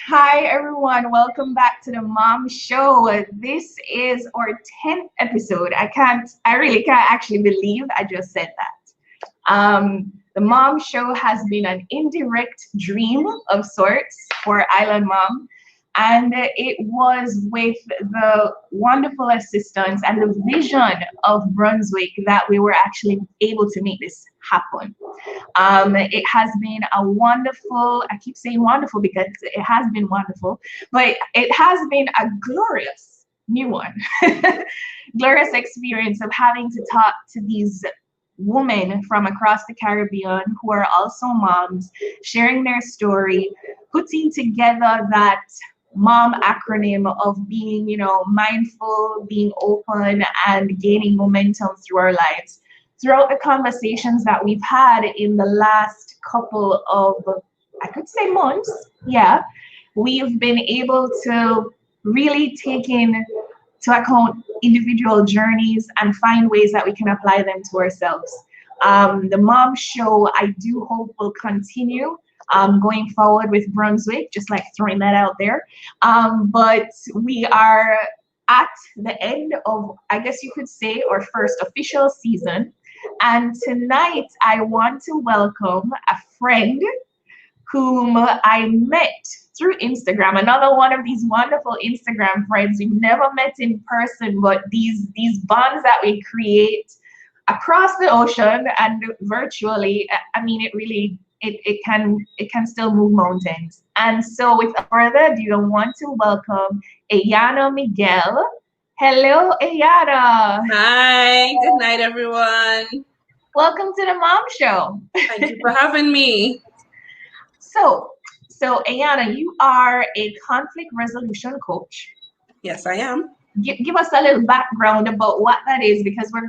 Hi everyone, welcome back to the Mom Show. This is our 10th episode. I really can't actually believe I just said that. The Mom Show has been an indirect dream of sorts for Island Mom, and it was with the wonderful assistance and the vision of Brunswick that we were actually able to make this happen. It has been a wonderful, I keep saying wonderful because it has been wonderful, but it has been a glorious new one, glorious experience of having to talk to these women from across the Caribbean who are also moms, sharing their story, putting together that mom acronym of being, mindful, being open, and gaining momentum through our lives. Throughout the conversations that we've had in the last couple of, I could say months, yeah, we've been able to really take into account individual journeys and find ways that we can apply them to ourselves. The Mom Show, I do hope, will continue going forward with Brunswick, just like throwing that out there. But we are at the end of, I guess you could say, our first official season. And tonight I want to welcome a friend whom I met through Instagram. Another one of these wonderful Instagram friends we've never met in person, but these bonds that we create across the ocean and virtually, I mean, it can still move mountains. And so without further ado, I want to welcome Ayanna Miguel. Hello, Ellara. Hi, good night, everyone. Welcome to the Mom Show. Thank you for having me. So Ayanna, you are a conflict resolution coach. Yes, I am. Give us a little background about what that is, because we're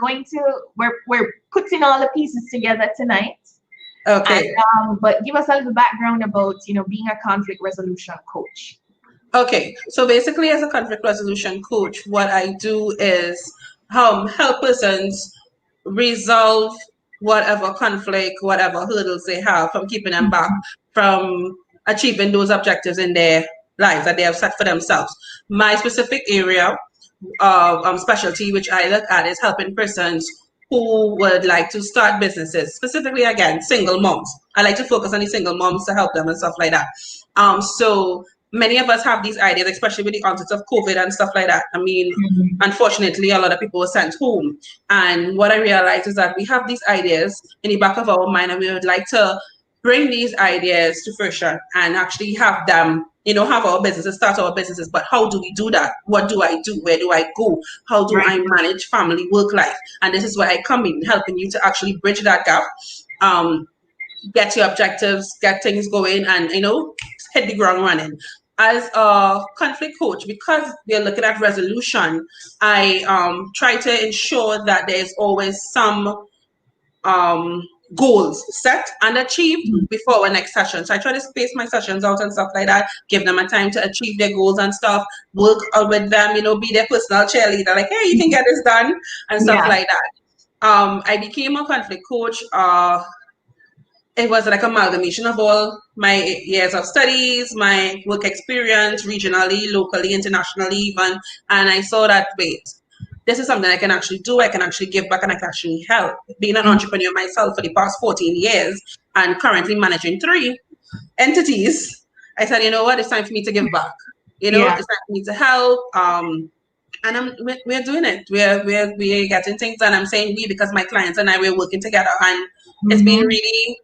putting all the pieces together tonight. Okay. But give us a little background about being a conflict resolution coach. Okay, so basically, as a conflict resolution coach, what I do is help persons resolve whatever conflict, whatever hurdles they have from keeping them back from achieving those objectives in their lives that they have set for themselves. My specific area of specialty, which I look at, is helping persons who would like to start businesses, specifically, again, single moms. I like to focus on the single moms to help them and stuff like that. So many of us have these ideas, especially with the onset of COVID and stuff like that. I mean, unfortunately, a lot of people were sent home. And what I realized is that we have these ideas in the back of our mind, and we would like to bring these ideas to fruition and actually have them, have our businesses, start our businesses. But how do we do that? What do I do? Where do I go? How do I manage family, work life? And this is where I come in, helping you to actually bridge that gap, get your objectives, get things going, and, hit the ground running. As a conflict coach, because we're looking at resolution, I try to ensure that there's always some goals set and achieved before our next session. So I try to space my sessions out and stuff like that, give them a time to achieve their goals and stuff, work with them, be their personal cheerleader, like, hey, you can get this done and stuff like that. I became a conflict coach. It was like amalgamation of all my years of studies, my work experience, regionally, locally, internationally even. And I saw that, wait, this is something I can actually do. I can actually give back and I can actually help. Being an entrepreneur myself for the past 14 years and currently managing 3 entities, I said, you know what, it's time for me to give back. It's time for me to help. And we're doing it. We're getting things done. I'm saying we because my clients and I, we're working together, and it's been really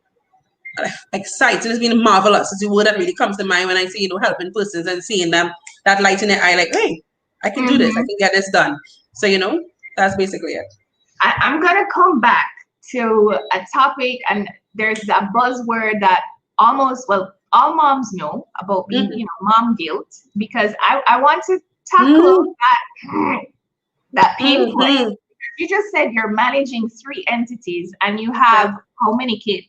exciting. It's been marvelous. It's the word that really comes to mind when I see, helping persons and seeing them, that light in their eye, like, hey, I can do this. I can get this done. So, that's basically it. I'm going to come back to a topic, and there's a buzzword that all moms know about being, mom guilt, because I want to tackle that pain point. You just said you're managing 3 entities and you have how many kids?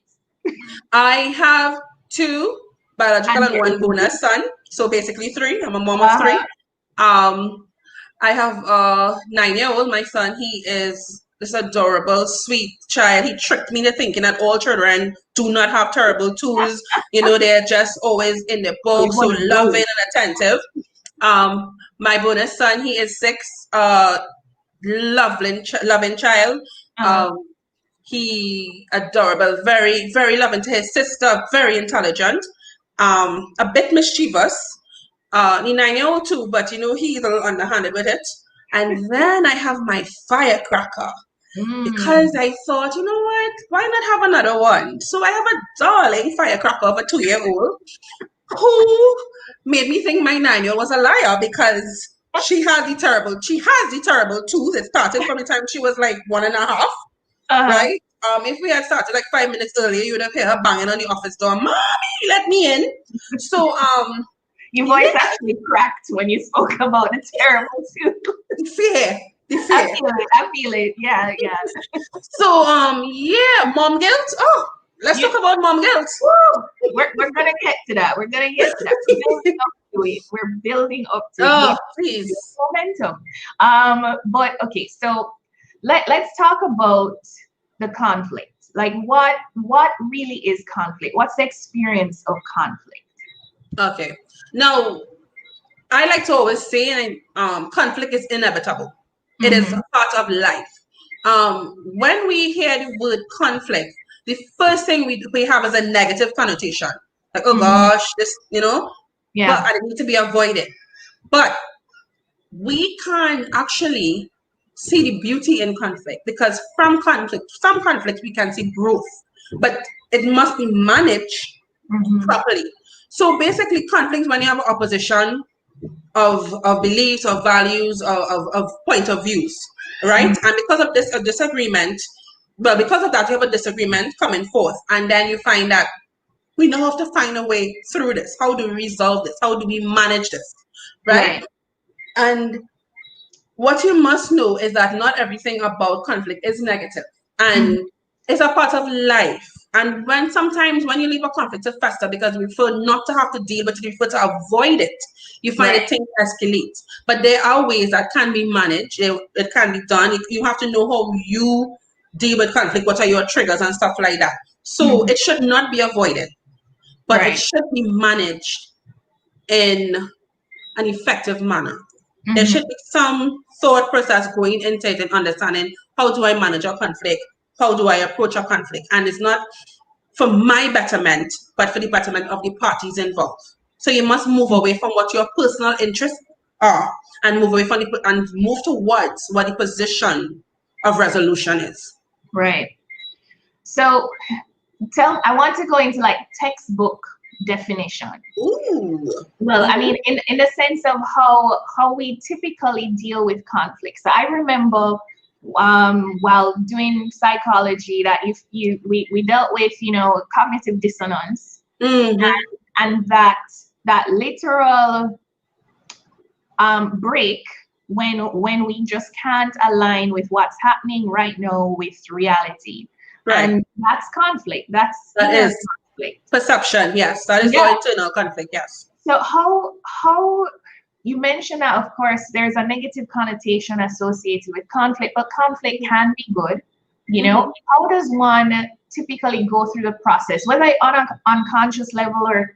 I have 2 biological and 1 bonus son. So basically 3. I'm a mom of 3. I have a 9-year-old. My son, he is this adorable, sweet child. He tricked me into thinking that all children do not have terrible tools. They're just always in the book, so loving and attentive. My bonus son, he is 6, loving child. He adorable, very, very loving to his sister, very intelligent, a bit mischievous. He's 9-year-old too, but he's a little underhanded with it. And then I have my firecracker. Because I thought, you know what, why not have another one? So I have a darling firecracker of a 2-year-old who made me think my 9-year-old was a liar, because she has the terrible tooth. It started from the time she was like 1.5, right? If we had started like 5 minutes earlier, you would have heard her banging on the office door, "Mommy, let me in." So your voice actually cracked when you spoke about the terrible tooth. The fear. I feel it. Yeah. So mom guilt. Oh, let's talk about mom guilt. We're gonna get to that. We're building up to it. We're building up to it. Please. Momentum. But okay, so let's talk about the conflict. Like what really is conflict? What's the experience of conflict? Okay. Now, I like to always say, conflict is inevitable. It is a part of life. When we hear the word conflict, the first thing we have is a negative connotation. Like, oh gosh, this, but it needs to be avoided. But we can actually see the beauty in conflict, because from conflict we can see growth, but it must be managed properly. So basically, conflict, when you have opposition of beliefs, of values, of point of views, right? And because of this disagreement, because of that, you have a disagreement coming forth, and then you find that we now have to find a way through this. How do we resolve this? How do we manage this, right? And what you must know is that not everything about conflict is negative, and it's a part of life. And sometimes when you leave a conflict to fester because we prefer not to have to deal with it, we prefer to avoid it, you find that things escalate. But there are ways that can be managed. It can be done. You have to know how you deal with conflict, what are your triggers and stuff like that. So it should not be avoided, but it should be managed in an effective manner. There should be some thought process going into it and understanding, how do I manage a conflict? How do I approach a conflict? And it's not for my betterment, but for the betterment of the parties involved. So you must move away from what your personal interests are and move away from move towards what the position of resolution is. Right. So I want to go into like textbook definition. Ooh. Well, I mean, in the sense of how we typically deal with conflicts. So I remember while doing psychology that we dealt with cognitive dissonance, and that literal break when we just can't align with what's happening right now with reality. And that's conflict. That is conflict. Perception, yes. That is your internal conflict, yes. So how you mentioned that, of course, there's a negative connotation associated with conflict, but conflict can be good. How does one typically go through the process, whether on an unconscious level or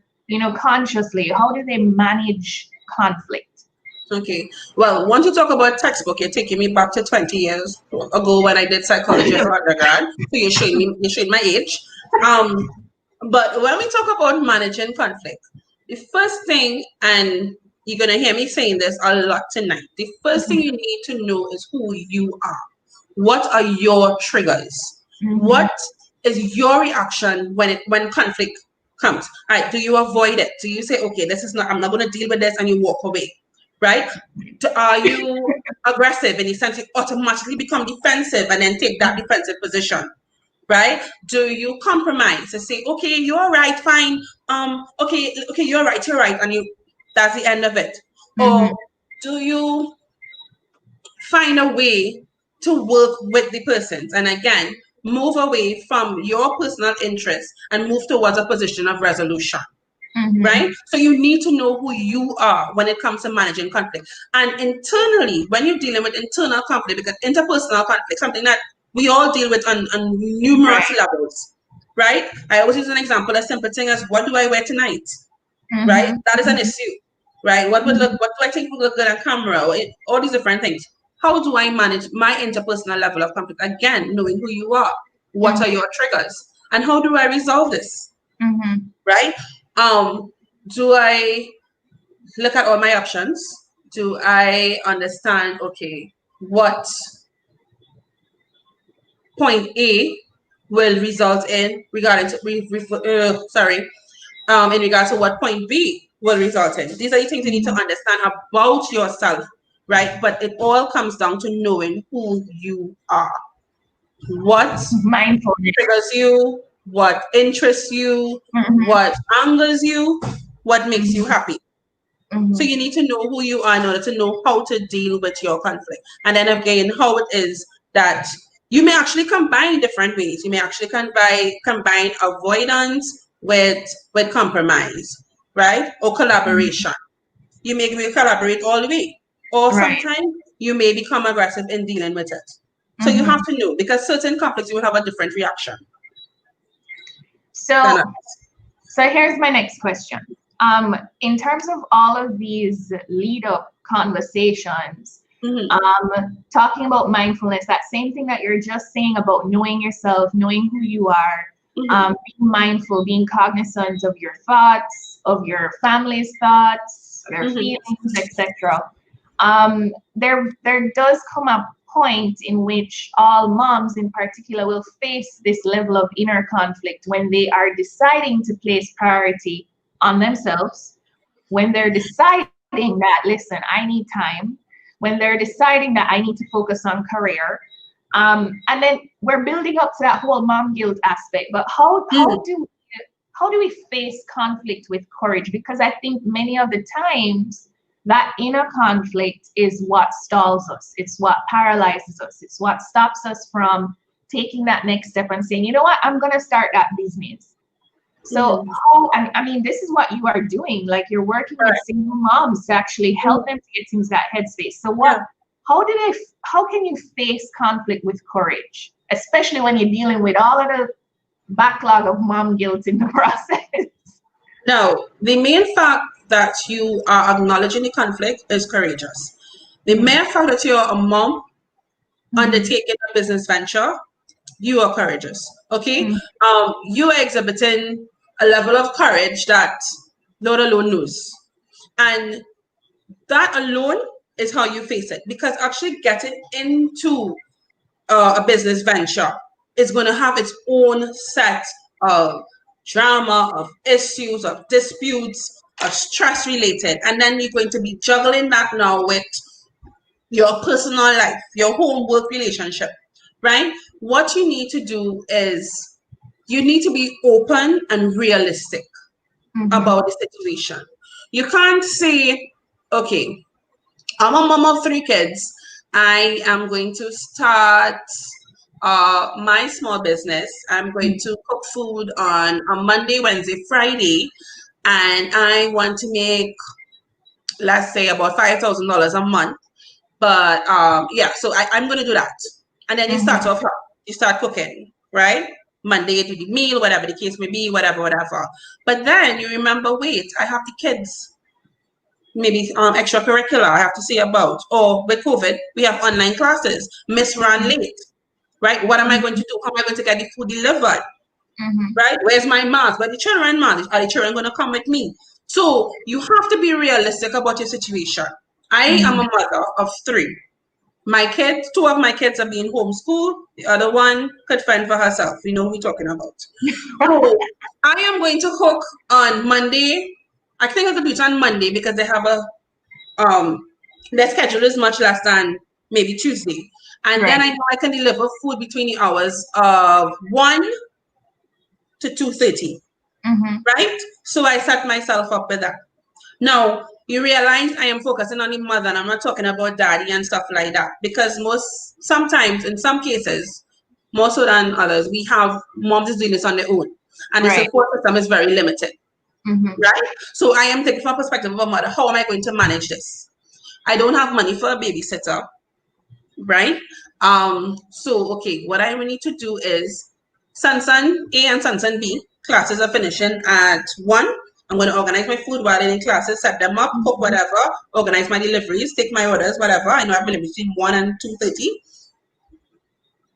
consciously? How do they manage conflict? Okay. Well, once you talk about textbook, you're taking me back to 20 years ago when I did psychology as undergrad. So you showed my age. But when we talk about managing conflict, the first thing, and you're gonna hear me saying this a lot tonight, the first thing you need to know is who you are. What are your triggers? What is your reaction when conflict comes? All right, do you avoid it? Do you say, okay, I'm not gonna deal with this, and you walk away? Right? Are you aggressive in the sense you automatically become defensive and then take that defensive position? Right? Do you compromise and say, okay, you're right, fine. Okay, you're right, and that's the end of it? Or do you find a way to work with the persons and again move away from your personal interests and move towards a position of resolution? Right? So you need to know who you are when it comes to managing conflict. And internally, when you're dealing with internal conflict, because interpersonal conflict, something that We all deal with on numerous Right. levels, right? I always use an example, a simple thing as what do I wear tonight, right? Mm-hmm. That is an issue, right? What Mm-hmm. do I think would look good on camera? All these different things. How do I manage my interpersonal level of conflict? Again, knowing who you are, what are your triggers, and how do I resolve this, Mm-hmm. right? Do I look at all my options? Do I understand, okay, what point A will result in regarding to in regards to what point B will result in. These are the things you need to Mm-hmm. understand about yourself, right? But it all comes down to knowing who you are, what Mindfulness. triggers you, what interests you, Mm-hmm. what angers you, what makes you Mm-hmm. happy. So Mm-hmm. you need to know who you are in order to know how to deal with your conflict. And then again, how it is that you may actually combine different ways. You may actually combine avoidance with compromise, right? Or collaboration. You may collaborate all the way. Or Right. sometimes you may become aggressive in dealing with it. So you Mm-hmm. have to know, because certain conflicts you will have a different reaction than So, others. so here's my next question. In terms of all of these lead up conversations, Mhm, talking about mindfulness, that same thing that you're just saying about knowing yourself, knowing who you are, mhm, being mindful, being cognizant of your thoughts, of your family's thoughts, their mhm, feelings, etc. There does come a point in which all moms in particular will face this level of inner conflict when they are deciding to place priority on themselves, when they're deciding that, listen, I need time, when they're deciding that I need to focus on career. And then we're building up to that whole mom guilt aspect. But mhm. how do we face conflict with courage? Because I think many of the times that inner conflict is what stalls us. It's what paralyzes us. It's what stops us from taking that next step and saying, you know what, I'm gonna start that business. So Mhm. I mean, this is what you are doing. Like you're working with Right. single moms to actually Mhm. help them to get into that headspace. So Yeah. how can you face conflict with courage, especially when you're dealing with all of the backlog of mom guilt in the process? Now, the main fact that you are acknowledging the conflict is courageous. The mere fact that you're a mom Mm-hmm. undertaking a business venture, you are courageous. Okay? Mm-hmm. You are exhibiting a level of courage that Lord alone knows. And that alone is how you face it. Because actually getting into a business venture is going to have its own set of drama, of issues, of disputes, of stress related. And then you're going to be juggling that now with your personal life, your home work relationship, right? What you need to do is you need to be open and realistic Mm-hmm. about the situation. You can't say, okay, I'm a mom of 3 kids. I am going to start my small business. I'm going to cook food on a Monday, Wednesday, Friday, and I want to make, let's say, about $5,000 a month. But yeah, so I'm going to do that. And then you start Mm-hmm. off, you start cooking, right? Monday you do the meal, whatever the case may be, whatever, whatever. But then you remember, wait, I have the kids, maybe extracurricular I have to say about. Or with COVID, we have online classes. Miss ran late, right? What am I going to do? How am I going to get the food delivered, Mm-hmm. right? Where's my mask? Where the children mask? Are the children going to come with me? So you have to be realistic about your situation. I am a Mm-hmm. mother of 3. My kids, 2 of my kids are being homeschooled. The other one could fend for herself. You know who we're talking about. So I am going to cook on Monday. I think I could do it on Monday because they have a their schedule is much less than maybe Tuesday. And then Right. I know I can deliver food between the hours of 1 to 2:30, Mm-hmm. right? So I set myself up with that. Now, you realize I am focusing on the mother and I'm not talking about daddy and stuff like that because sometimes, in some cases, more so than others, we have moms is doing this on their own and the Right. support system is very limited, Mm-hmm. right? So I am taking from a perspective of a mother, how am I going to manage this? I don't have money for a babysitter, right? So okay, what I need to do is Sansan A and Sansan B classes are finishing at 1. I'm going to organize my food while in classes, set them up, cook whatever, organize my deliveries, take my orders, whatever. I know I have deliveries between 1 and 2:30.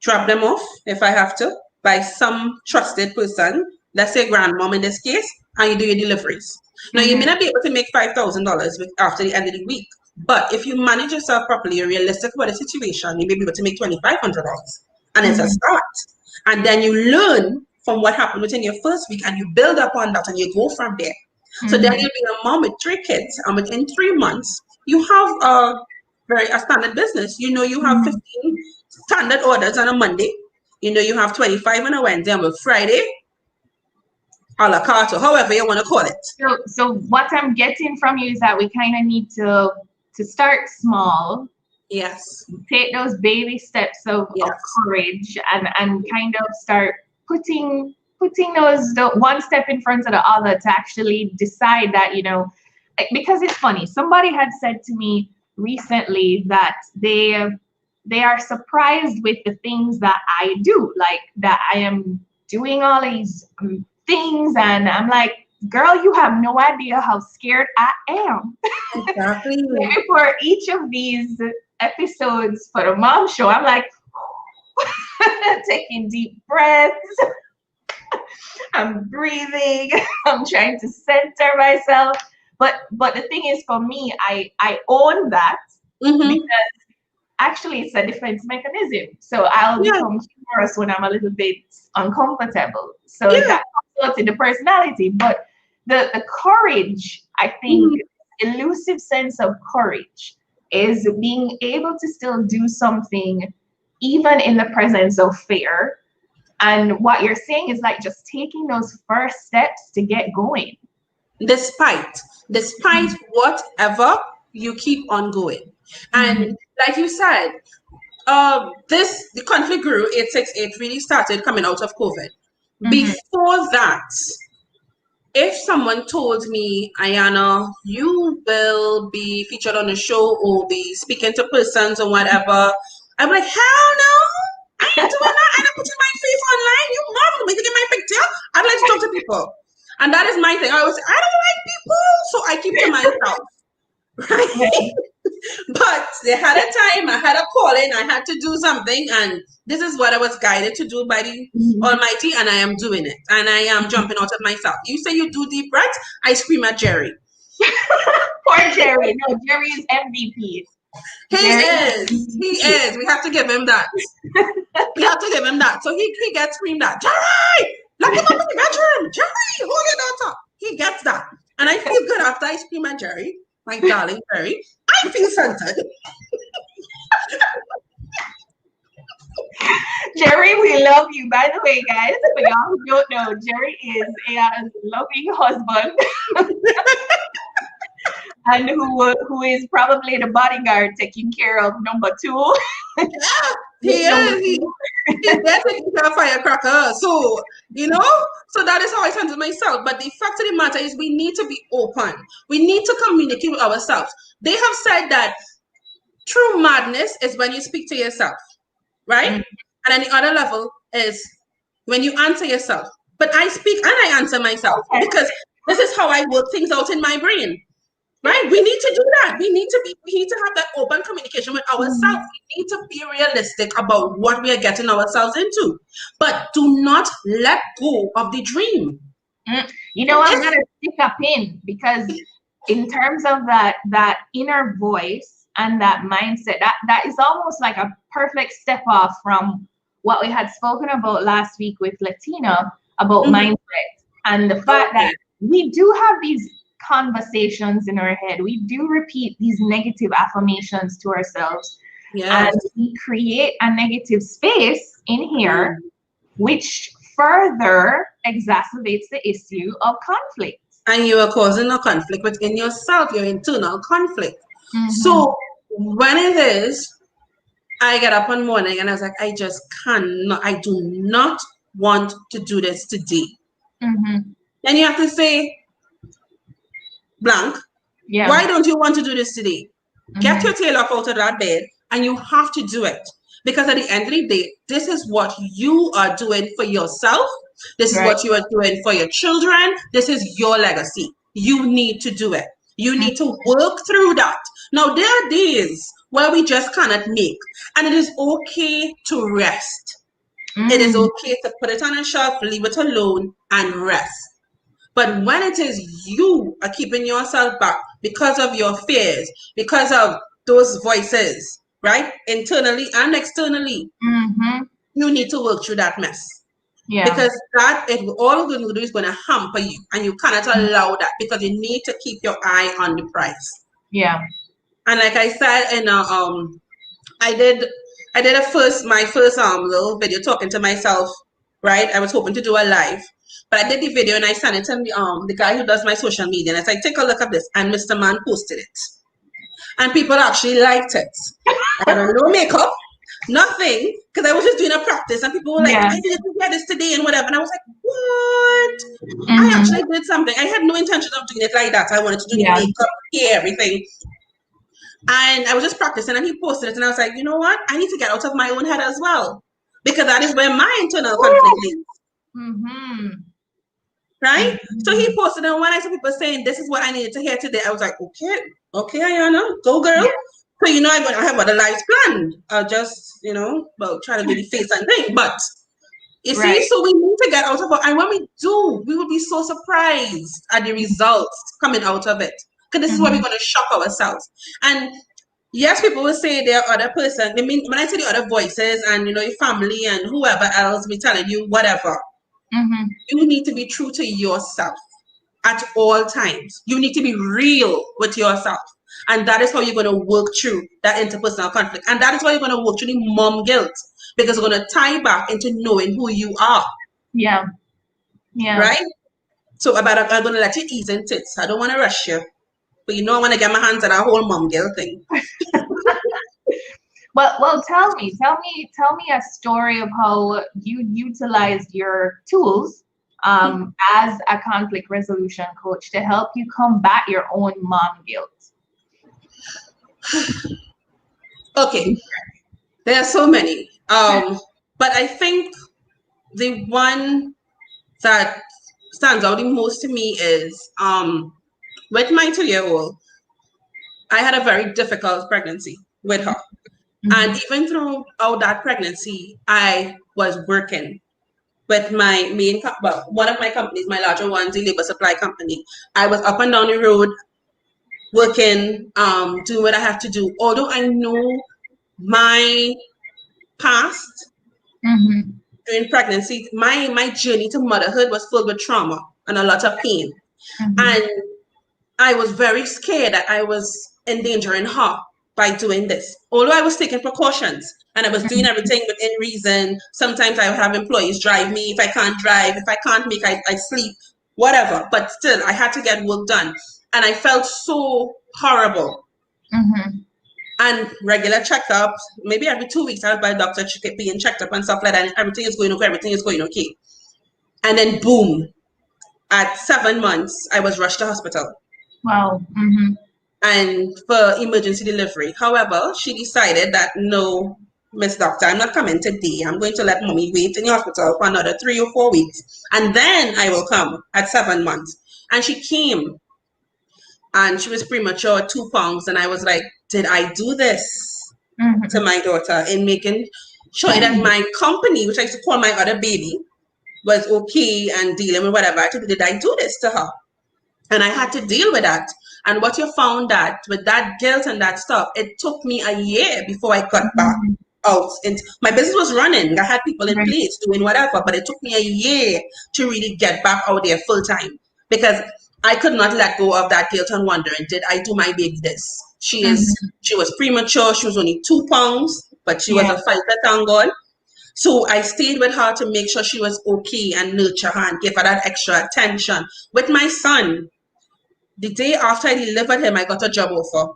Drop them off if I have to by some trusted person, let's say grandmom in this case, and you do your deliveries. Now, you may not be able to make $5,000 after the end of the week, but if you manage yourself properly, you're realistic about the situation, you may be able to make $2,500, and it's a start. And then you learn from what happened within your first week, and you build upon that, and you go from there. So then you'll be a mom with 3 kids, and within 3 months, you have a standard business. You know, you have 15 standard orders on a Monday. You know, you have 25 on a Wednesday, and on Friday, a la carte, or however you want to call it. So what I'm getting from you is that we kind of need to start small. Yes. Take those baby steps of courage and kind of start putting the one step in front of the other to actually decide that, you know, because it's funny. Somebody had said to me recently that they are surprised with the things that I do, like that I am doing all these things, and I'm like, girl, you have no idea how scared I am. Exactly. For each of these episodes for the mom show, I'm like taking deep breaths. I'm breathing. I'm trying to center myself. But the thing is, for me, I own that because actually it's a defense mechanism. So I'll become humorous when I'm a little bit uncomfortable. So that comes out in the personality. But the courage, I think, elusive sense of courage is being able to still do something even in the presence of fear. And what you're saying is like just taking those first steps to get going. Despite whatever, you keep on going. And like you said, the conflict grew. 868 really started coming out of COVID. Before that, if someone told me, Ayanna, you will be featured on a show or be speaking to persons or whatever, I'm like, hell no, I ain't doing that. I'm not putting my face online. You marvel me to get my picture. I'd like to talk to people. And that is my thing. I always say, I don't like people, so I keep to myself. Right? But they had a time, I had a calling, I had to do something, and this is what I was guided to do by the Almighty, and I am doing it. And I am jumping out of myself. You say you do deep breaths, I scream at Jerry. Poor Jerry. No, Jerry is MVP. He is. We have to give him that. So he gets screamed at. Jerry! Lock him up in the bedroom! Jerry! Hold your daughter! He gets that. And I feel good after I scream at Jerry. My darling Jerry. I feel centered. Jerry, we love you. By the way, guys, for y'all who don't know, Jerry is Ayanna's loving husband. And who is probably the bodyguard taking care of number 2. He is. He's there taking care of firecracker. So, you know, so that is how I handle myself. But the fact of the matter is we need to be open. We need to communicate with ourselves. They have said that true madness is when you speak to yourself, right? And then the other level is when you answer yourself. But I speak and I answer myself because this is how I work things out in my brain. Right? We need to do that. We need to have that open communication with ourselves. We need to be realistic about what we are getting ourselves into. But do not let go of the dream. You know, I'm gonna stick a pin because in terms of that inner voice and that mindset, that is almost like a perfect step off from what we had spoken about last week with Latina about mindset and the fact that we do have these conversations in our head. We do repeat these negative affirmations to ourselves. And we create a negative space in here, which further exacerbates the issue of conflict. And you are causing a conflict within yourself, your internal conflict. So when it is, I get up one morning and I was like, I just cannot, I do not want to do this today. Then you have to say, blank, why don't you want to do this today? Get your tail up out of that bed and you have to do it. Because at the end of the day, this is what you are doing for yourself. This is Right. what you are doing for your children. This is your legacy. You need to do it. You need to work through that. Now, there are days where we just cannot make, and it is okay to rest. It is okay to put it on a shelf, leave it alone, and rest. But when it is you are keeping yourself back because of your fears, because of those voices, right? Internally and externally, you need to work through that mess. Yeah. Because that is all it's going to do is going to hamper you, and you cannot allow that because you need to keep your eye on the prize. Yeah. And like I said in I did my first little video talking to myself, right? I was hoping to do a live, but I did the video and I sent it to the guy who does my social media, and I said, take a look at this, and Mr. Man posted it, and people actually liked it. I had no makeup, nothing, because I was just doing a practice, and people were like, I didn't get this today and whatever, and I was like, what? I actually did something. I had no intention of doing it like that. I wanted to do the makeup, hair, everything. And I was just practicing, and he posted it, and I was like, you know what? I need to get out of my own head as well, because that is where my internal conflict is. Right? So he posted, and when I saw people saying, this is what I needed to hear today, I was like, okay, Ayanna, go girl. Yeah. So, I have other lives planned. I'll just, try to do the face and thing. But, you see, so we need to get out of it. And when we do, we will be so surprised at the results coming out of it. Because this is where we're going to shock ourselves. And yes, people will say there are other person. I mean, when I say the other voices and, your family and whoever else be telling you whatever, you need to be true to yourself at all times. You need to be real with yourself. And that is how you're going to work through that interpersonal conflict. And that is why you're going to work through the mom guilt, because it's going to tie back into knowing who you are. Yeah. Yeah. Right? So I'm going to let you ease into it. I don't want to rush you. But I want to get my hands on that whole mom guilt thing. Well, tell me a story of how you utilized your tools as a conflict resolution coach to help you combat your own mom guilt. Okay, there are so many, but I think the one that stands out the most to me is with my 2-year-old. I had a very difficult pregnancy with her. And even throughout that pregnancy, I was working with my one of my companies, my larger one, the labor supply company. I was up and down the road working, doing what I have to do. Although I know my past during pregnancy, my journey to motherhood was filled with trauma and a lot of pain. And I was very scared that I was endangering her by doing this. Although I was taking precautions and I was doing everything within reason. Sometimes I would have employees drive me. If I can't drive, if I can't make, I sleep, whatever. But still, I had to get work done. And I felt so horrible. And regular checkups, maybe every 2 weeks, I was by the doctor being checked up and stuff like that. And everything is going okay, everything is going okay. And then boom, at 7 months, I was rushed to hospital. Wow. And for emergency delivery. However, she decided that, no, Miss Doctor, I'm not coming today. I'm going to let mommy wait in the hospital for another 3 or 4 weeks. And then I will come at 7 months. And she came. And she was premature at 2 pounds. And I was like, did I do this to my daughter in making sure that my company, which I used to call my other baby, was okay and dealing with whatever? Did I do this to her? And I had to deal with that. And what you found that with that guilt and that stuff, it took me a year before I got back out. And my business was running. I had people in place doing whatever, but it took me a year to really get back out there full time, because I could not let go of that guilt and wondering, did I do my baby this? She was premature. She was only 2 pounds, but she was a fighter, thank God. So I stayed with her to make sure she was okay and nurture her and give her that extra attention. With my son, the day after I delivered him, I got a job offer,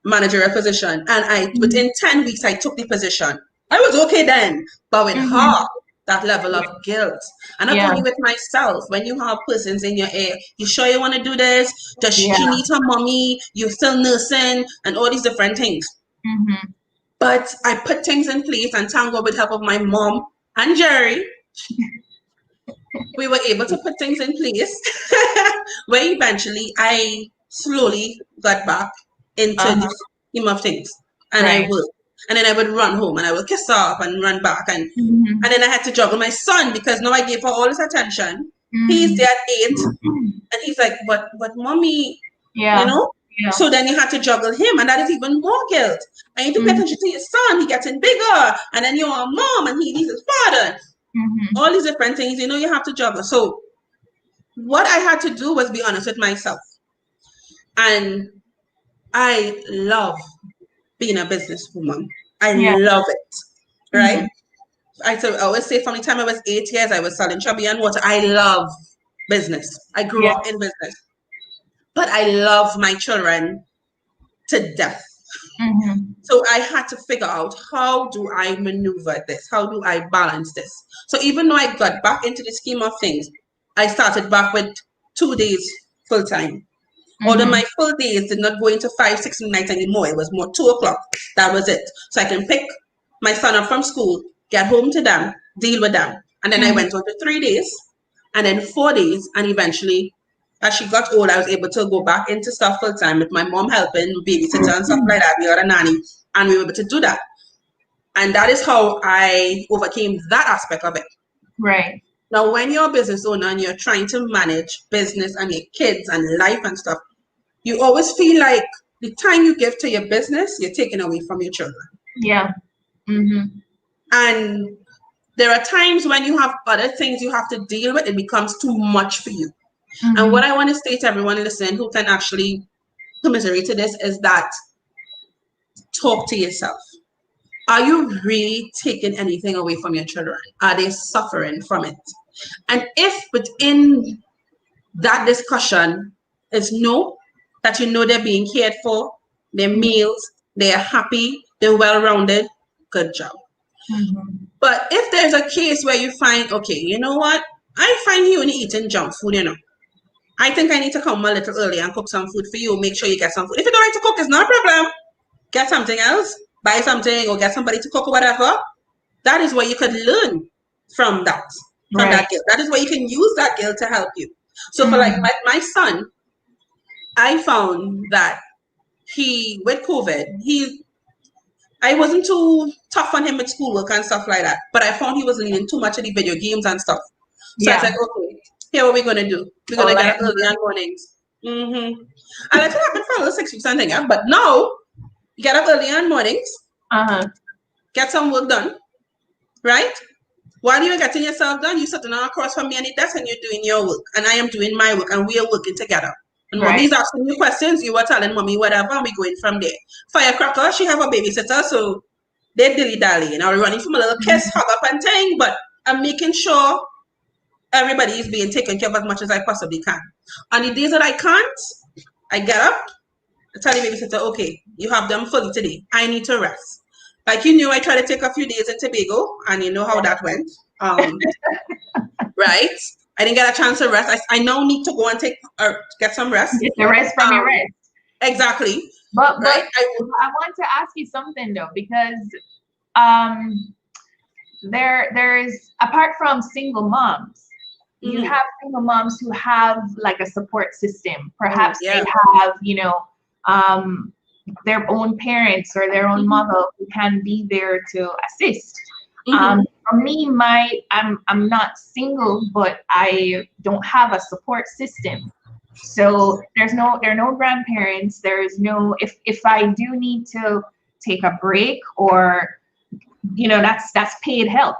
managerial position. And within 10 weeks, I took the position. I was okay then, but with her, that level of guilt. And not only with myself, when you have persons in your ear, you sure you want to do this? Does she need her mommy? You're still nursing and all these different things. But I put things in place, and thank God, with help of my mom and Jerry, we were able to put things in place where eventually I slowly got back into Uh-huh. the scheme of things. And I Right. would. And then I would run home and I would kiss her up and run back. Mm-hmm. And then I had to juggle my son because now I gave her all his attention. He's Mm-hmm. there at 8 and he's like, but mommy, you Yeah. know? Yeah. So then you had to juggle him, and that is even more guilt. I need to pay Mm-hmm. attention to your son, he getting bigger, and then you're a mom and he needs his father. Mm-hmm. All these different things, you have to juggle. So what I had to do was be honest with myself. And I love being a businesswoman. I Yeah. love it. Right? Mm-hmm. I always say from the time I was 8 years, I was selling chubby and water. I love business. I grew Yeah. up in business. But I love my children to death. Mm-hmm. So I had to figure out, how do I maneuver this? How do I balance this? So even though I got back into the scheme of things, I started back with 2 days full time. Although Mm-hmm. my full days did not go into 5, 6 nights anymore. It was more 2 o'clock. That was it. So I can pick my son up from school, get home to them, deal with them. And then I Mm-hmm. went on to 3 days and then 4 days. And eventually, as she got old, I was able to go back into stuff full time with my mom helping, babysitter and stuff like that. We had a nanny and we were able to do that. And that is how I overcame that aspect of it. Right. Now, when you're a business owner and you're trying to manage business and your kids and life and stuff, you always feel like the time you give to your business, you're taking away from your children. Yeah. Mm-hmm. And there are times when you have other things you have to deal with, it becomes too much for you. And Mm-hmm. what I want to say to everyone listening who can actually commiserate to this is that talk to yourself. Are you really taking anything away from your children? Are they suffering from it? And if within that discussion is no, that you know they're being cared for, their meals, they're happy, they're well rounded, good job. Mm-hmm. But if there's a case where you find, okay, you know what? I find you only eating junk food. I think I need to come a little early and cook some food for you. Make sure you get some food. If you don't like to cook, it's not a problem. Get something else, buy something, or get somebody to cook or whatever. That is where you could learn from that, from Right. that guilt. That is where you can use that guilt to help you. So for like Mm-hmm. my son, I found that with COVID, I wasn't too tough on him with schoolwork and stuff like that. But I found he was leaning too much at the video games and stuff. So I Yeah. said, okay, here what we're gonna do. We're gonna get Online. up early in the mornings. I let it happen for a little 6 weeks and thing, yeah. But now you get up early in the mornings, Uh-huh. get some work done, right? While you're getting yourself done, you're sitting across from me on the desk and you're doing your work, and I am doing my work, and we are working together. And Right. mommy's asking you questions, you were telling mommy whatever, and we going from there. Firecracker, she have a babysitter, so they're dilly-dally, and I'm running from a little kiss, hug up and thing, but I'm making sure everybody is being taken care of as much as I possibly can. On the days that I can't, I get up, I tell the babysitter, okay, you have them fully today. I need to rest. Like you knew, I tried to take a few days in Tobago, and you know how that went. Right? I didn't get a chance to rest. I now need to go and get some rest. Get the rest from your rest. Exactly. But Right? I want to ask you something though, because um there's, apart from single moms, you have single moms who have like a support system. Perhaps yeah. they have, their own parents or their own mother who can be there to assist. For me, I'm not single, but I don't have a support system. So there are no grandparents. There's no, if I do need to take a break, or that's paid help.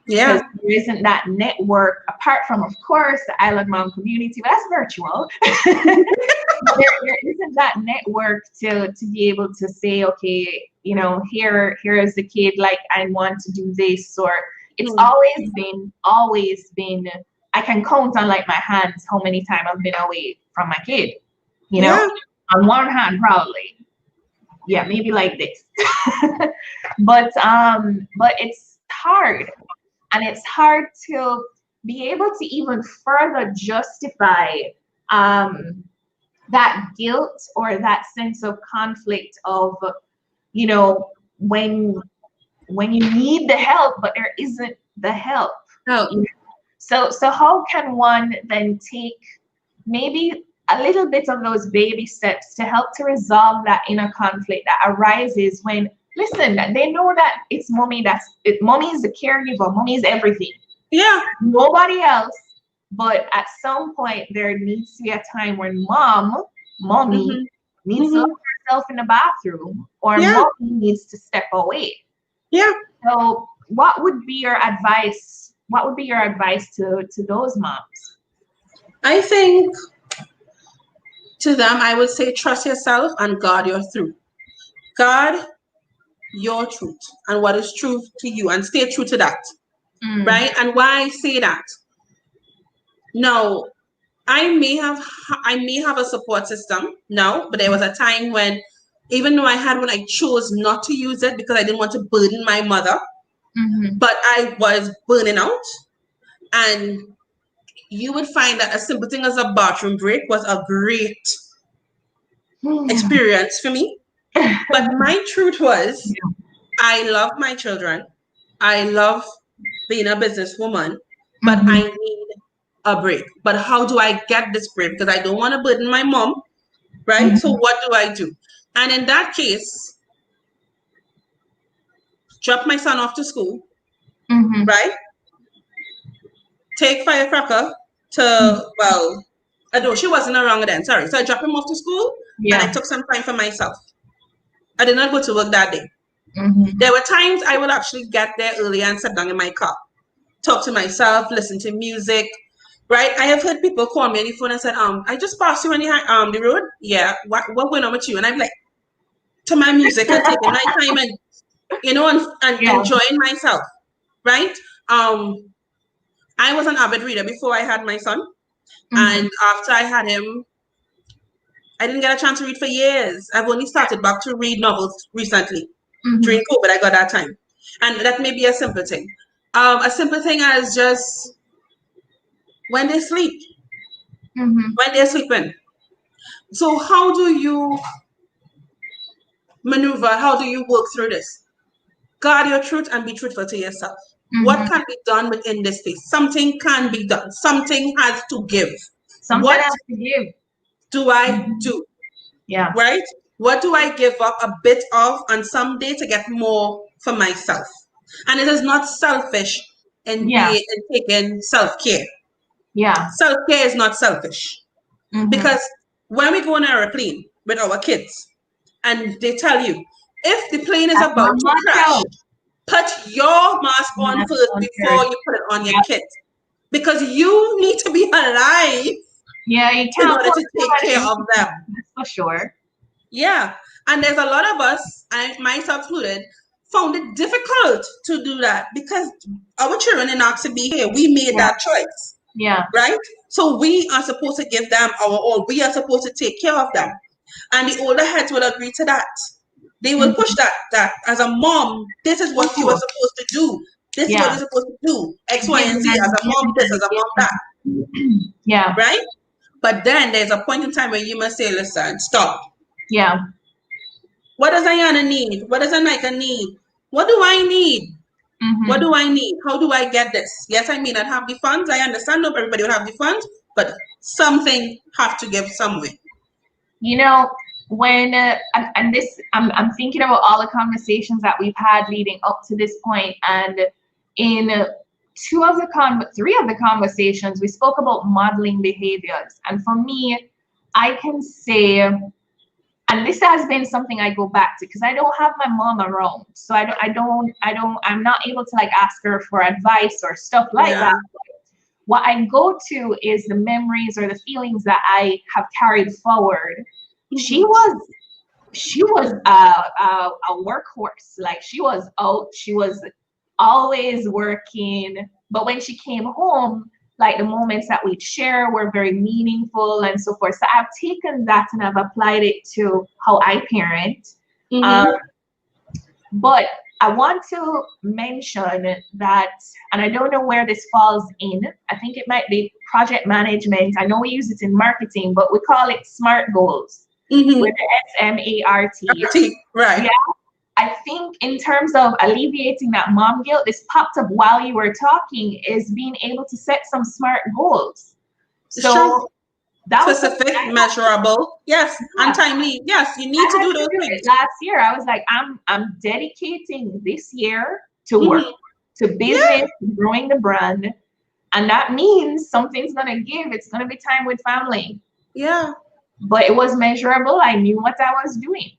Yeah. Because there isn't that network, apart from, of course, the Island Mom community, but that's virtual. there isn't that network to be able to say, okay, here is the kid, like, I want to do this. Or it's always been, I can count on like my hands how many times I've been away from my kid, on one hand, probably. Yeah, maybe like this. But it's hard. And it's hard to be able to even further justify that guilt or that sense of conflict of, when you need the help, but there isn't the help. Oh. So how can one then take maybe a little bit of those baby steps to help to resolve that inner conflict that arises when, listen, they know that it's mommy, mommy is the caregiver, mommy is everything. Yeah. Nobody else. But at some point there needs to be a time when mommy needs to lock herself in the bathroom, or mommy needs to step away. Yeah. So what would be your advice? What would be your advice to those moms? I think to them, I would say trust yourself and guard your truth. Guard your truth and what is true to you, and stay true to that. Right? And why I say that? No, I may have a support system now, but there was a time when, even though I had one, I chose not to use it because I didn't want to burden my mother. But I was burning out, and you would find that a simple thing as a bathroom break was a great experience for me. But my truth was, I love my children. I love being a businesswoman, but I need a break. But how do I get this break? Because I don't want to burden my mom, right? So what do I do? And in that case, drop my son off to school, right? Take Firecracker to, well, no, she wasn't around then, sorry. So I dropped him off to school, and I took some time for myself. I did not go to work that day. There were times I would actually get there early and sit down in my car, talk to myself, listen to music, right? I have heard people call me on the phone and said, I just passed you on the road. Yeah, what went on with you? And I'm like, to my music and taking my time and, and enjoying myself, right? I was an avid reader before I had my son. And after I had him, I didn't get a chance to read for years. I've only started back to read novels recently. During COVID, I got that time. And that may be a simple thing. A simple thing as just when they sleep, when they're sleeping. So how do you maneuver? How do you work through this? Guard your truth and be truthful to yourself. What can be done within this space? Something can be done. Something has to give. Something has to give. Do I do? Yeah. Right? What do I give up a bit of on some day to get more for myself? And it is not selfish in taking self-care. Yeah. Self-care is not selfish. Because when we go on an airplane with our kids and they tell you, if the plane is about to crash, put your mask on first before you put it on your kids. Because you need to be alive. Yeah, you in order to take care of them. That's for sure. Yeah. And there's a lot of us, and myself included, found it difficult to do that because our children didn't ask to be here. We made that choice. Yeah. Right? So we are supposed to give them our all. We are supposed to take care of them. And the older heads will agree to that. They will push that as a mom, this is what you are supposed to do. This is what you're supposed to do. X, Y, and Z. As a mom, this, as a mom, that. Yeah. Right? But then there's a point in time where you must say, listen, stop. Yeah. What does Ayanna need? What does Anika need? What do I need? What do I need? How do I get this? Yes, I may not have the funds. I understand not everybody will have the funds, but something have to give somewhere. When and this, I'm thinking about all the conversations that we've had leading up to this point, and in three of the conversations, we spoke about modeling behaviors, and for me, I can say, and this has been something I go back to because I don't have my mom around, so I'm not able to ask her for advice or stuff like that. What I go to is the memories or the feelings that I have carried forward. She was a workhorse. She was out. She was always working. But when she came home, the moments that we'd share were very meaningful and so forth. So I've taken that and I've applied it to how I parent. But I want to mention that, and I don't know where this falls in. I think it might be project management. I know we use it in marketing, but we call it SMART goals with the SMART. Right. Yeah. I think in terms of alleviating that mom guilt, this popped up while you were talking, is being able to set some smart goals. So Sure. that was Specific, measurable, yes, and timely. Yes, you need to do those things. Last year, I was like, I'm dedicating this year to work, to business, growing the brand. And that means something's going to give. It's going to be time with family. Yeah. But it was measurable. I knew what I was doing.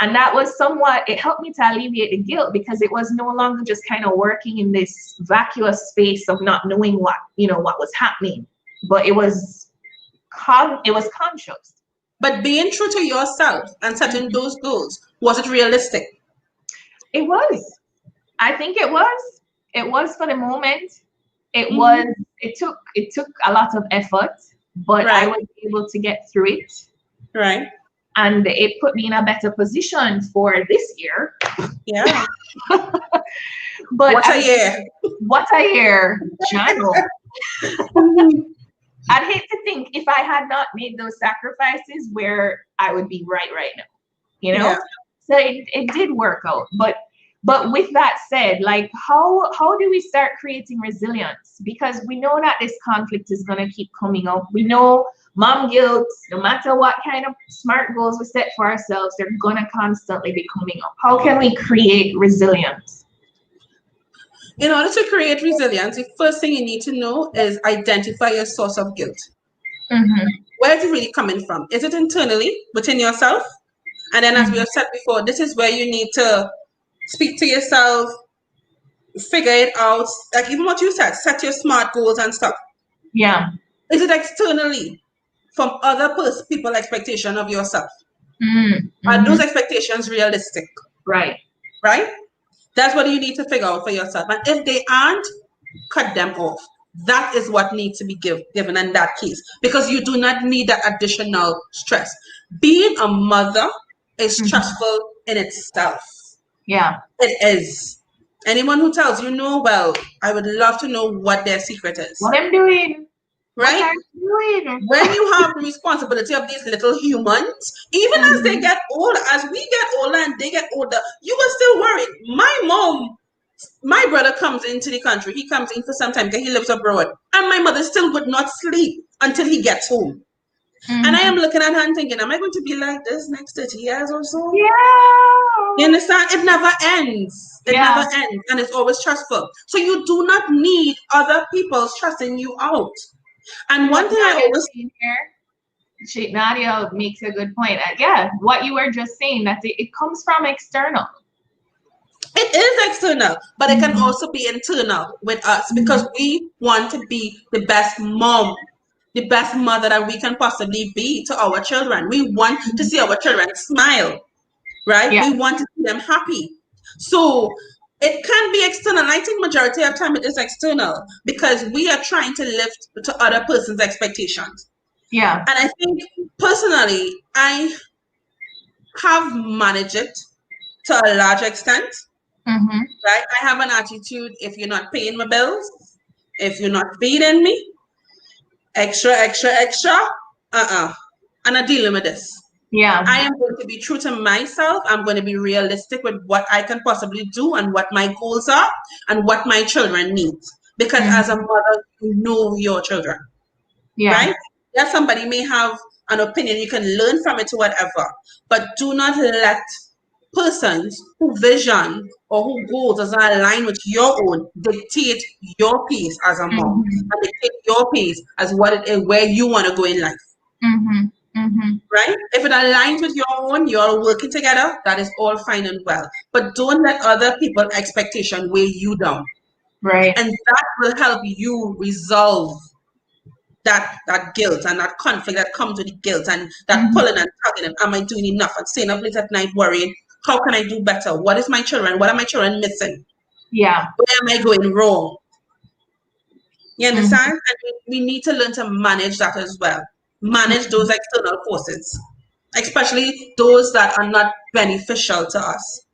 And that was somewhat, it helped me to alleviate the guilt, because it was no longer just kind of working in this vacuous space of not knowing what was happening. But it was conscious. But being true to yourself and setting those goals, was it realistic? It was. I think it was. It was for the moment. It was. It took a lot of effort, but I was able to get through it. Right. And it put me in a better position for this year. Yeah. But what a year! What a year, John. I'd hate to think if I had not made those sacrifices where I would be right now. Yeah. So it did work out. But with that said, like how do we start creating resilience? Because we know that this conflict is gonna keep coming up. We know mom guilt, no matter what kind of smart goals we set for ourselves, they're gonna constantly be coming up. How can we create resilience? In order to create resilience, the first thing you need to know is identify your source of guilt. Where is it really coming from? Is it internally within yourself? And then, as we have said before, this is where you need to speak to yourself, figure it out. Like even what you said, set your SMART goals and stuff. Yeah. Is it externally from other people's expectation of yourself? Are those expectations realistic? Right. Right? That's what you need to figure out for yourself. And if they aren't, cut them off. That is what needs to be given in that case, because you do not need that additional stress. Being a mother is stressful in itself. Yeah. It is. Anyone who tells you no, well, I would love to know what their secret is. What I'm doing. Right? What I'm doing. When you have the responsibility of these little humans, even as they get older, as we get older and they get older, you are still worried. My brother comes into the country. He comes in for some time because he lives abroad. And my mother still would not sleep until he gets home. And I am looking at her and thinking, am I going to be like this next 30 years or so? Yeah. You understand? It never ends. It never ends. And it's always stressful. So you do not need other people stressing you out. And one thing I always here, Nadia makes a good point. Yeah, what you were just saying, that it comes from external. It is external, but it can also be internal with us, because we want to be the best mom, the best mother that we can possibly be to our children. We want to see our children smile, right? Yeah. We want to see them happy. So it can be external. I think majority of time it is external, because we are trying to live to other person's expectations. Yeah. And I think personally, I have managed it to a large extent. Right? I have an attitude: if you're not paying my bills, if you're not feeding me, extra, and I'm dealing with this. Yeah. I am going to be true to myself. I'm going to be realistic with what I can possibly do and what my goals are and what my children need. Because as a mother, you know your children. Yeah. Right? Yeah, somebody may have an opinion, you can learn from it or whatever, but do not let persons whose vision or whose goals does not align with your own dictate your pace as a mom, and dictate your pace as what it is, where you want to go in life. Right? If it aligns with your own, you're working together, that is all fine and well. But don't let other people's expectation weigh you down. Right. And that will help you resolve that guilt and that conflict that comes with the guilt and that pulling and tugging and am I doing enough and staying up late at night worrying, how can I do better? What are my children missing? Yeah. Where am I going wrong? You understand? And we need to learn to manage that as well. Manage those external forces, especially those that are not beneficial to us.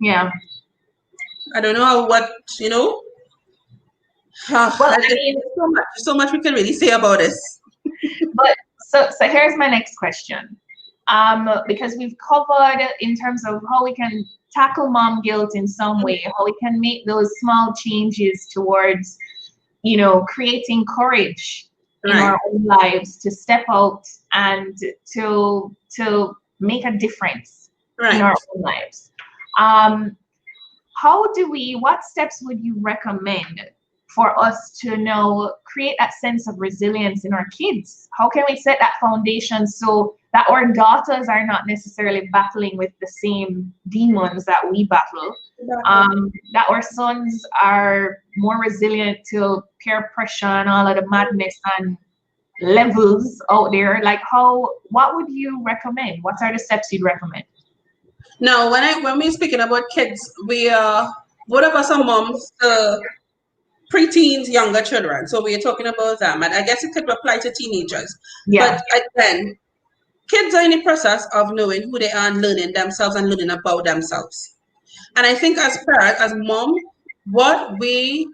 Yeah. I don't know well, I mean, so much we can really say about this. But so here's my next question. because we've covered in terms of how we can tackle mom guilt in some way, how we can make those small changes towards, creating courage in our own lives to step out and to make a difference in our own lives. What steps would you recommend for us to now create that sense of resilience in our kids? How can we set that foundation so that our daughters are not necessarily battling with the same demons that we battle, that our sons are more resilient to peer pressure and all of the madness and levels out there? Like, what would you recommend? What are the steps you'd recommend? Now, when we're speaking about kids, we are both of us are moms, preteens, younger children. So we are talking about them, and I guess it could apply to teenagers. Yeah. But again, kids are in the process of knowing who they are and learning themselves and learning about themselves. And I think as parents, as mom, what we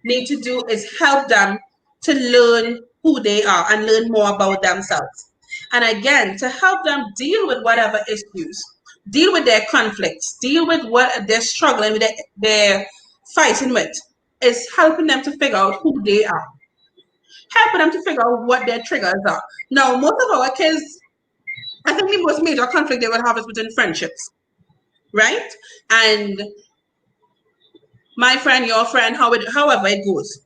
need to do is help them to learn who they are and learn more about themselves. And again, to help them deal with whatever issues, deal with their conflicts, deal with what they're struggling with, they're fighting with, is helping them to figure out who they are, helping them to figure out what their triggers are. Now, most of our kids, I think the most major conflict they will have is within friendships, right? And my friend, your friend, however it goes.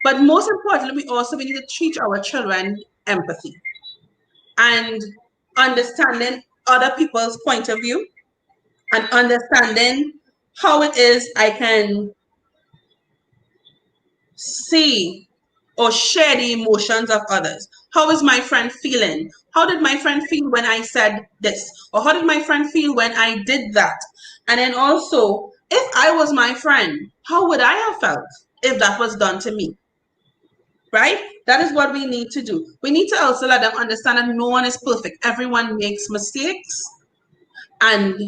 But most importantly, we need to teach our children empathy and understanding other people's point of view and understanding how it is I can see or share the emotions of others. How is my friend feeling? How did my friend feel when I said this? Or how did my friend feel when I did that? And then also, if I was my friend, how would I have felt if that was done to me? Right? That is what we need to do. We need to also let them understand that no one is perfect. Everyone makes mistakes, and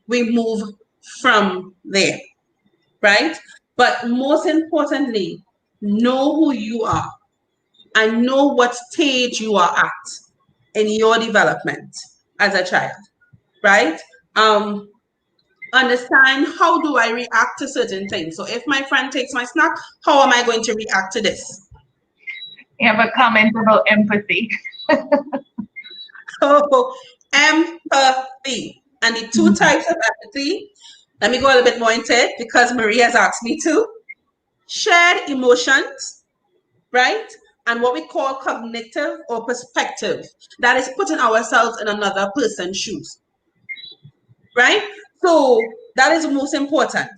we move from there. Right? But most importantly, know who you are and know what stage you are at in your development as a child, right? Understand, how do I react to certain things? So if my friend takes my snack, how am I going to react to this? You have a comment about empathy. So empathy, and the two types of empathy, let me go a little bit more into it because Marie has asked me to. Shared emotions, right? And what we call cognitive or perspective. That is putting ourselves in another person's shoes, right? So that is most important.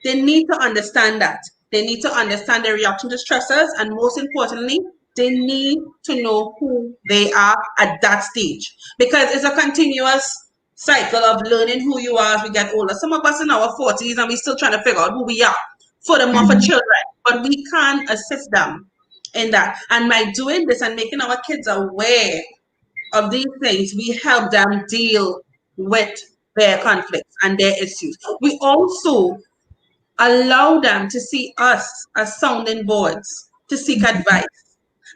They need to understand that. They need to understand their reaction to stressors, and most importantly, they need to know who they are at that stage, because it's a continuous cycle of learning who you are as we get older. Some of us in our 40s and we're still trying to figure out who we are. Furthermore, for children, but we can assist them in that. And by doing this and making our kids aware of these things, we help them deal with their conflicts and their issues. We also allow them to see us as sounding boards to seek advice.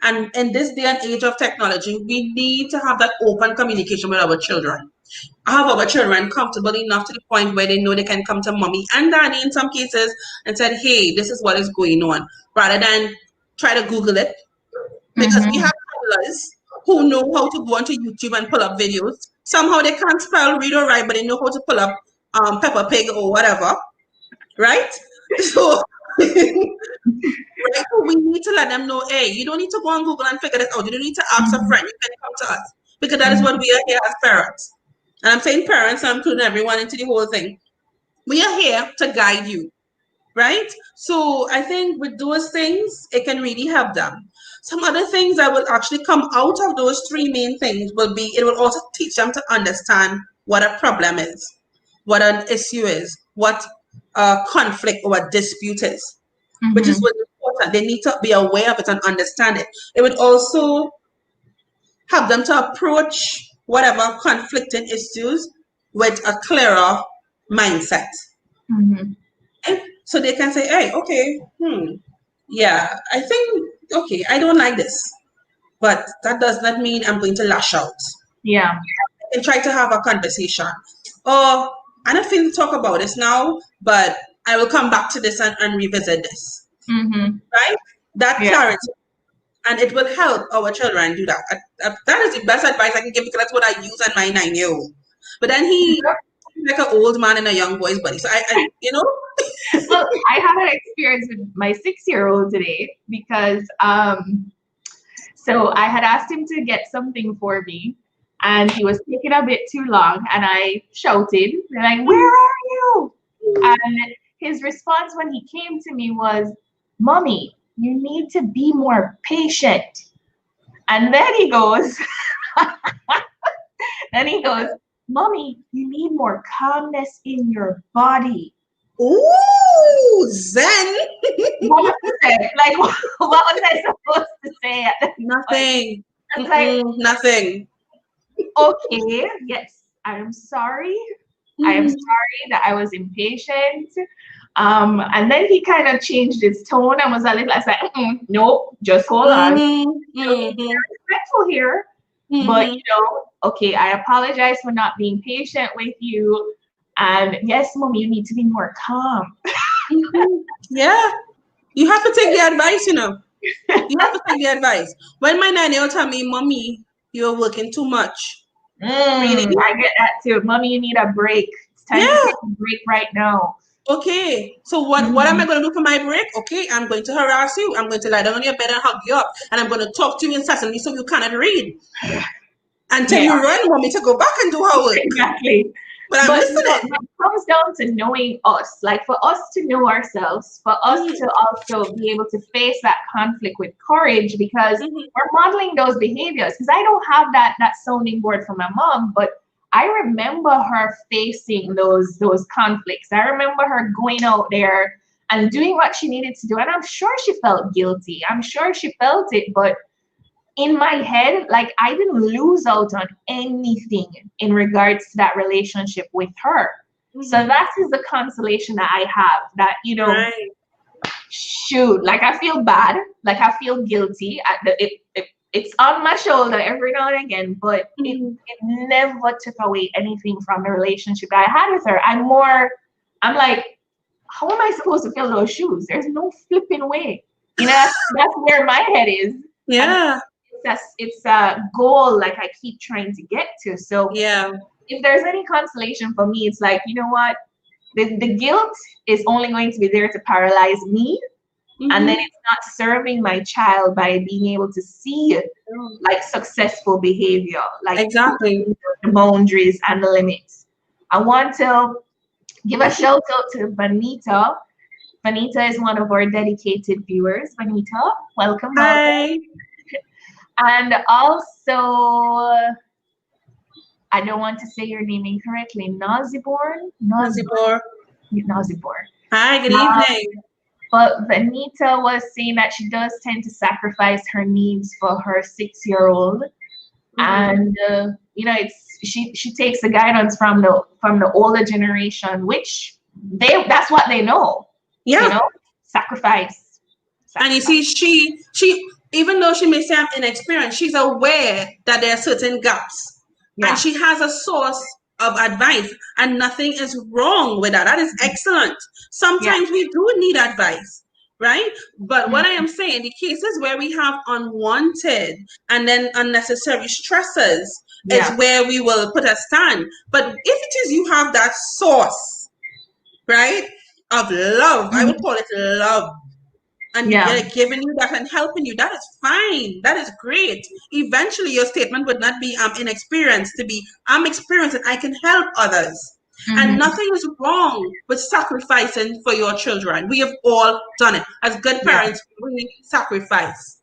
And in this day and age of technology, we need to have that open communication with our children. Have our children comfortable enough to the point where they know they can come to mommy and daddy in some cases and said, hey, this is what is going on, rather than try to Google it. Because we have toddlers who know how to go onto YouTube and pull up videos. Somehow they can't spell, read, or write, but they know how to pull up Peppa Pig or whatever, right? So, right? So we need to let them know, hey, you don't need to go on Google and figure this out. You don't need to ask a friend. You can come to us, because that is what we are here as parents. And I'm saying parents, I'm including everyone into the whole thing. We are here to guide you, right? So I think with those things, it can really help them. Some other things that will actually come out of those three main things will be, it will also teach them to understand what a problem is, what an issue is, what a conflict or a dispute is, which is really important. They need to be aware of it and understand it. It would also help them to approach whatever conflicting issues with a clearer mindset. And so they can say, hey, okay, yeah, I think, okay, I don't like this, but that does not mean I'm going to lash out. Yeah. and try to have a conversation. Or I don't feel to talk about this now, but I will come back to this and revisit this. Right? That clarity. And it will help our children do that. That is the best advice I can give because that's what I use on my 9-year-old. But then he's like an old man and a young boy's buddy. So I you know. Well, I had an experience with my 6-year-old today because so I had asked him to get something for me and he was taking a bit too long and I shouted, like, where are you? And his response when he came to me was, Mommy, you need to be more patient. And then he goes, Mommy, you need more calmness in your body. Ooh, Zen. What was it? Like, what was I supposed to say? Nothing. Like, nothing. Okay, yes, I am sorry. I am sorry that I was impatient. And then he kind of changed his tone and was a little, I was like, no, just hold on. Very respectful here. But, okay, I apologize for not being patient with you. And yes, Mommy, you need to be more calm. Yeah. You have to take the advice, You have to take the advice. When my 9-year-old told me, Mommy, you're working too much. Really? I get that too. Mommy, you need a break. It's time to take a break right now. Okay, so what am I going to do for my break? Okay, I'm going to harass you. I'm going to lie down on your bed and hug you up. And I'm going to talk to you incessantly so you cannot read. Until you run, want me to go back and do her work. Exactly. But I'm listening. It comes down to knowing us. Like for us to know ourselves, for us to also be able to face that conflict with courage because we're modeling those behaviors. Because I don't have that sounding board from my mom, but I remember her facing those conflicts. I remember her going out there and doing what she needed to do. And I'm sure she felt guilty. I'm sure she felt it. But in my head, like I didn't lose out on anything in regards to that relationship with her. So that is the consolation that I have that, shoot, like I feel bad, like I feel guilty. It's on my shoulder every now and again, but it never took away anything from the relationship that I had with her. I'm like, how am I supposed to fill those shoes? There's no flipping way. That's where my head is. Yeah. It's a goal like I keep trying to get to. So if there's any consolation for me, it's like, you know what? The guilt is only going to be there to paralyze me. And then it's not serving my child by being able to see like successful behavior, like exactly the boundaries and the limits. I want to give a shout out to Vanita. Vanita is one of our dedicated viewers. Vanita, welcome. Hi. And also, I don't want to say your name incorrectly. Nazibor. Hi, good evening. But Vanita was saying that she does tend to sacrifice her needs for her 6-year-old, and she takes the guidance from the older generation, which that's what they know. Sacrifice. And you see, she even though she may say I'm inexperienced, she's aware that there are certain gaps, and she has a source of advice, and nothing is wrong with that. That is excellent. Sometimes we do need advice, right? But what I am saying, the cases where we have unwanted and then unnecessary stresses is where we will put a stand. But if it is you have that source, right, of love, I would call it love, and they're giving you that and helping you, that is fine. That is great. Eventually, your statement would not be, I'm inexperienced, to be, I'm experienced and I can help others. And nothing is wrong with sacrificing for your children. We have all done it. As good parents, we sacrifice,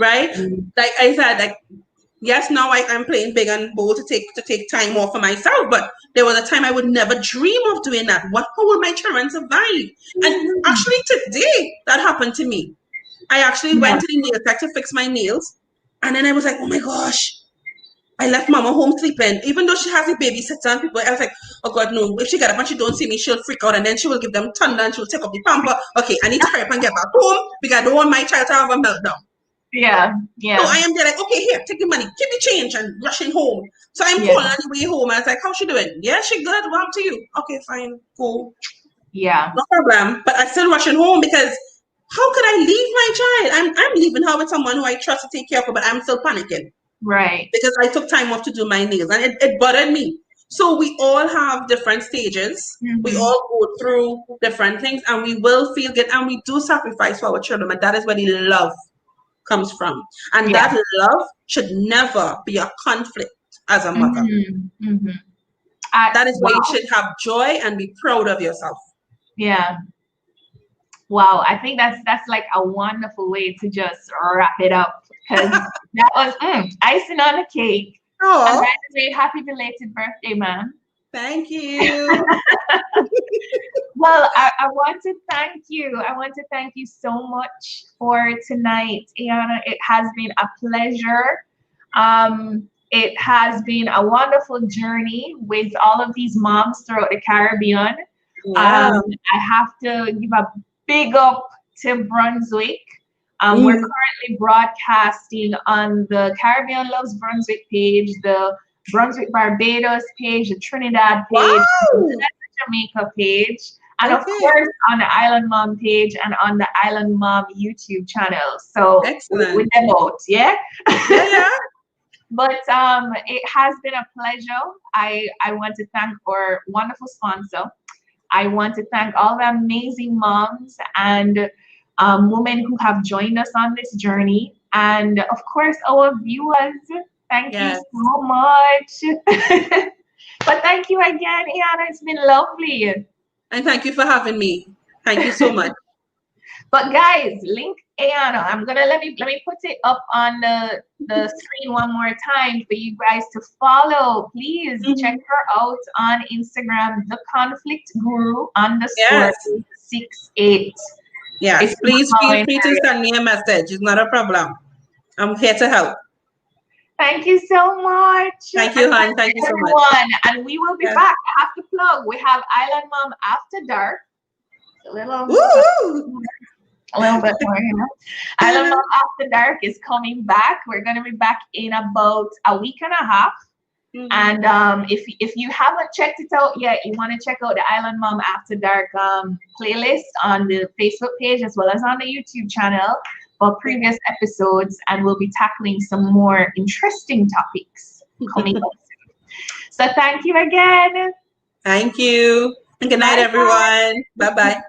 right? Like I said, like, yes, now I'm playing big and bold to take time off for myself, but there was a time I would never dream of doing that. How will my children survive? And actually today, that happened to me. I actually went to the nail tech to fix my nails, and then I was like, oh my gosh, I left mama home sleeping. Even though she has a babysitter and people, I was like, oh God, no. If she get up and she don't see me, she'll freak out, and then she will give them thunder and she'll take up the pamper. Okay, I need to hurry up and get back home because I don't want my child to have a meltdown. Yeah. So Yeah. I am there like, okay, here, take the money, keep the change, and rushing home. So I'm Yeah. calling on the way home. I was like, how's she doing? Yeah, she good. What happened to you? Okay, fine, cool. Yeah. No problem. But I still rushing home because how could I leave my child? I'm leaving her with someone who I trust to take care of her, but I'm still panicking Right. because I took time off to do my nails and it bothered me. So we all have different stages. We Mm-hmm. all go through different things and we will feel good and we do sacrifice for our children. And that is where the love comes from. And Yeah. that love should never be a conflict as a mother. Mm-hmm. Mm-hmm. That is where you Wow. should have joy and be proud of yourself. Yeah. Wow. I think that's like a wonderful way to just wrap it up because that was icing on the cake. And by Oh, the way, happy belated birthday, man. thank you. Well, I want to thank you. I want to thank you so much for tonight, Ayanna. It has been a pleasure. It has been a wonderful journey with all of these moms throughout the Caribbean. Yeah. I have to give a big up to Brunswick. We're Mm. currently broadcasting on the Caribbean Loves Brunswick page, the Brunswick Barbados page, the Trinidad page, Wow. the Jamaica page, and of Okay. course on the Island Mom page and on the Island Mom YouTube channel. So Excellent. with them out, yeah. Yeah. But it has been a pleasure. I want to thank our wonderful sponsor. I want to thank all the amazing moms and women who have joined us on this journey. And of course, our viewers, thank you Yes. so much. But thank you again, Ayanna. It's been lovely. And thank you for having me. Thank you so much. But guys, link Ayanna. I'm gonna let me put it up on the screen one more time for you guys to follow. Please check her out on Instagram, the conflict guru Yes. _68. Yes. If you Please are feel following free her. to send me a message. It's not a problem. I'm here to help. Thank you so much. Thank you, hon. Thank you so much. Everyone. And we will be Yes. back. I have to plug. We have Island Mom After Dark. A little Woo! a little bit more, you know. Island Mom After Dark is coming back. We're going to be back in about a week and a half. And if you haven't checked it out yet, you want to check out the Island Mom After Dark playlist on the Facebook page as well as on the YouTube channel for previous episodes, and we'll be tackling some more interesting topics coming up soon. So thank you again. Thank you. And good night, Bye-bye. everyone. Bye-bye.